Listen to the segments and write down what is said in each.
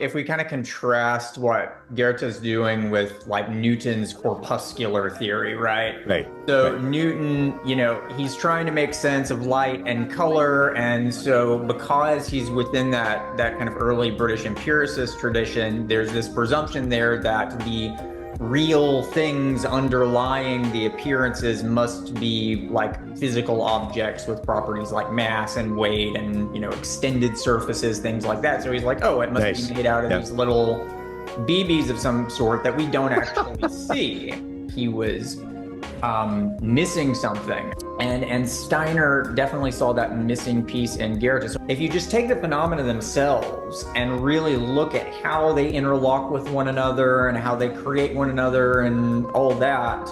If we kind of contrast what Goethe's doing with like Newton's corpuscular theory, right? Right, So right. Newton, he's trying to make sense of light and color, and so because he's within that kind of early British empiricist tradition, there's this presumption there that the real things underlying the appearances must be like physical objects with properties like mass and weight and extended surfaces, things like that. So he's like, oh, it must Nice. be made out of Yeah. these little BBs of some sort that we don't actually see. He was missing something. And Steiner definitely saw that missing piece in Goethe. So if you just take the phenomena themselves and really look at how they interlock with one another and how they create one another and all that,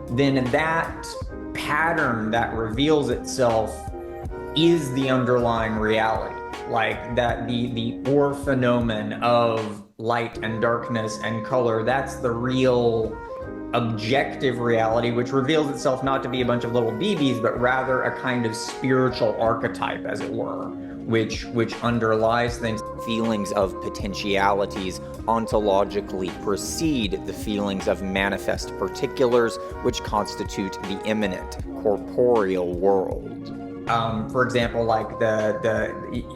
then that pattern that reveals itself is the underlying reality. Like that the orphenomen of light and darkness and color, that's the real objective reality, which reveals itself not to be a bunch of little BBs, but rather a kind of spiritual archetype, as it were, which underlies things. Feelings of potentialities ontologically precede the feelings of manifest particulars, which constitute the immanent corporeal world. For example, like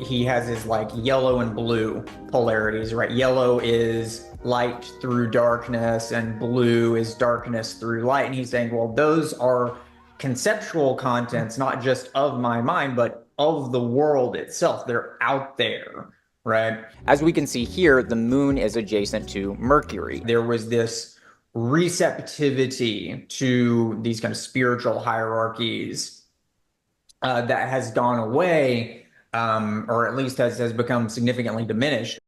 he has his like yellow and blue polarities, right? Yellow is light through darkness and blue is darkness through light. And he's saying, well, those are conceptual contents, not just of my mind, but of the world itself. They're out there, right? As we can see here, the moon is adjacent to Mercury. There was this receptivity to these kind of spiritual hierarchies that has gone away, or at least has become significantly diminished.